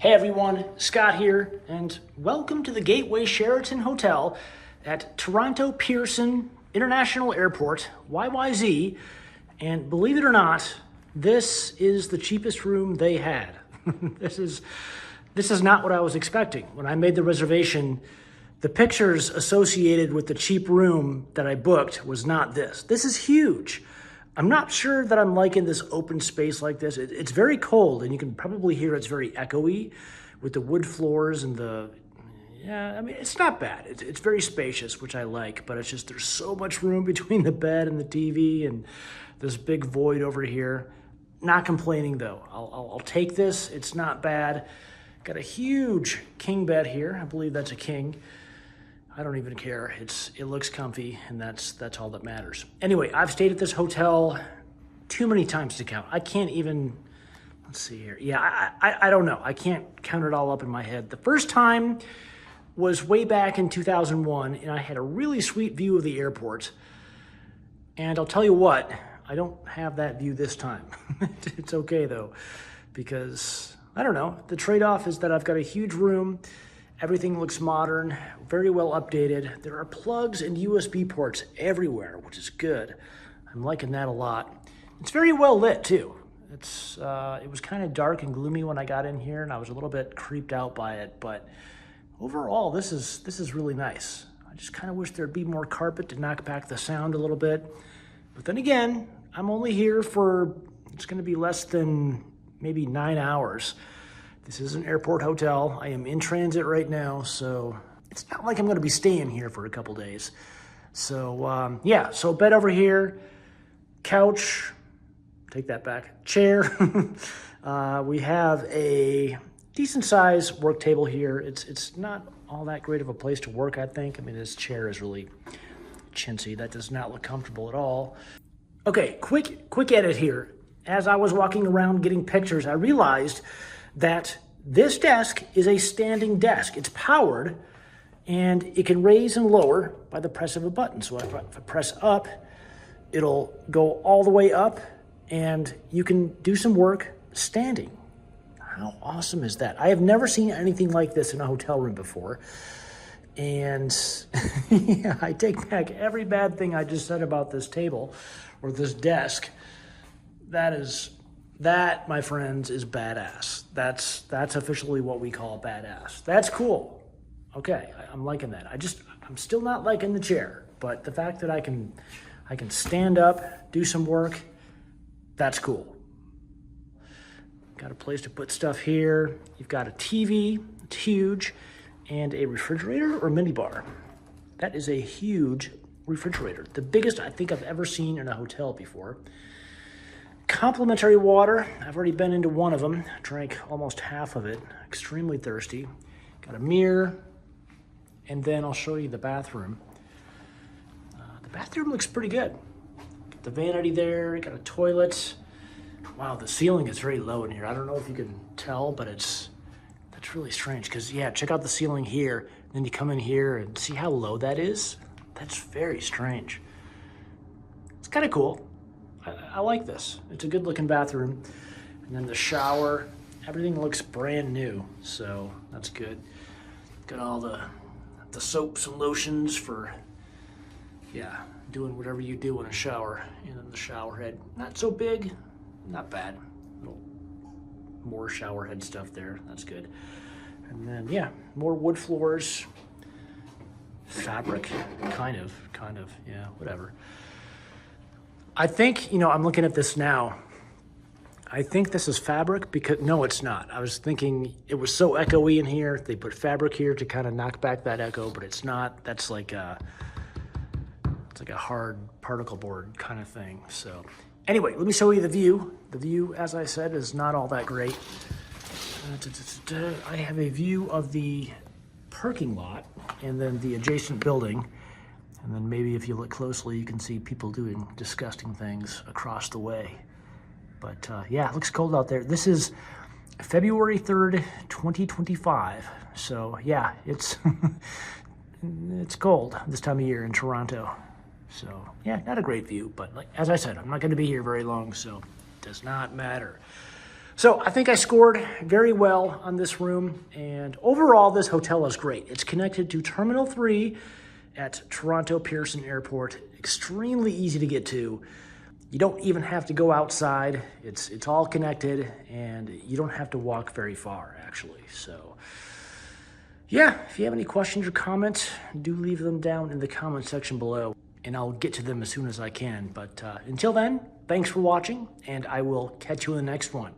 Hey everyone, Scott here, and welcome to the Gateway Sheraton Hotel at Toronto Pearson International Airport, YYZ. And believe it or not, this is the cheapest room they had. This is not what I was expecting. When I made the reservation, the pictures associated with the cheap room that I booked was not this. This is huge. I'm not sure that I'm liking this open space like this. It's very cold, and you can probably hear it's very echoey with the wood floors and I mean, it's not bad. It's very spacious, which I like, but it's just there's so much room between the bed and the TV and this big void over here. Not complaining, though. I'll take this. It's not bad. Got a huge king bed here. I believe that's a king. I don't even care. It looks comfy, and that's all that matters. Anyway, I've stayed at this hotel too many times to count. I can't even, let's see here. Yeah, I don't know. I can't count it all up in my head. The first time was way back in 2001, and I had a really sweet view of the airport. And I'll tell you what, I don't have that view this time. It's okay, though, because, I don't know, the trade-off is that I've got a huge room. Everything looks modern, very well updated. There are plugs and USB ports everywhere, which is good. I'm liking that a lot. It's very well lit too. It was kind of dark and gloomy when I got in here, and I was a little bit creeped out by it. But overall, this is really nice. I just kind of wish there'd be more carpet to knock back the sound a little bit. But then again, I'm only here for, it's going to be less than maybe 9 hours. This is an airport hotel. I am in transit right now, so it's not like I'm going to be staying here for a couple days. So, yeah, so bed over here, couch, take that back, chair. We have a decent-sized work table here. It's not all that great of a place to work, I think. I mean, this chair is really chintzy. That does not look comfortable at all. Okay, quick edit here. As I was walking around getting pictures, I realized that this desk is a standing desk. It's powered, and it can raise and lower by the press of a button. So if I press up, it'll go all the way up, and you can do some work standing. How awesome is that? I have never seen anything like this in a hotel room before. And yeah, I take back every bad thing I just said about this table or this desk. That, my friends, is badass. That's officially what we call badass. That's cool. Okay, I'm liking that. I'm still not liking the chair, but the fact that I can stand up, do some work, that's cool. Got a place to put stuff here. You've got a TV, it's huge, and a refrigerator or minibar. That is a huge refrigerator. The biggest I think I've ever seen in a hotel before. Complimentary water. I've already been into one of them. Drank almost half of it. Extremely thirsty. Got a mirror. And then I'll show you the bathroom. The bathroom looks pretty good. Got the vanity there. Got a toilet. Wow, the ceiling is very low in here. I don't know if you can tell, but that's really strange. Because, yeah, check out the ceiling here. Then you come in here and see how low that is. That's very strange. It's kind of cool. I like this. It's a good looking bathroom. And then the shower, everything looks brand new, so that's good. Got all the soaps and lotions for, yeah, doing whatever you do in a shower. And then the shower head, not so big, not bad. Little more shower head stuff there, that's good. And then, yeah, more wood floors, fabric, kind of, yeah, whatever. I think, I'm looking at this now. I think this is fabric because, no, it's not. I was thinking it was so echoey in here. They put fabric here to kind of knock back that echo, but it's not. That's like it's like a hard particle board kind of thing. So anyway, let me show you the view. The view, as I said, is not all that great. I have a view of the parking lot and then the adjacent building. And then maybe if you look closely, you can see people doing disgusting things across the way. But yeah, it looks cold out there. This is February 3rd, 2025. So yeah, it's it's cold this time of year in Toronto. So yeah, not a great view, but as I said, I'm not going to be here very long, so it does not matter. So I think I scored very well on this room, and overall this hotel is great. It's connected to Terminal 3 at Toronto Pearson Airport. Extremely easy to get to. You don't even have to go outside. It's all connected, and you don't have to walk very far, actually. So yeah, if you have any questions or comments, do leave them down in the comment section below, and I'll get to them as soon as I can. But until then, thanks for watching, and I will catch you in the next one.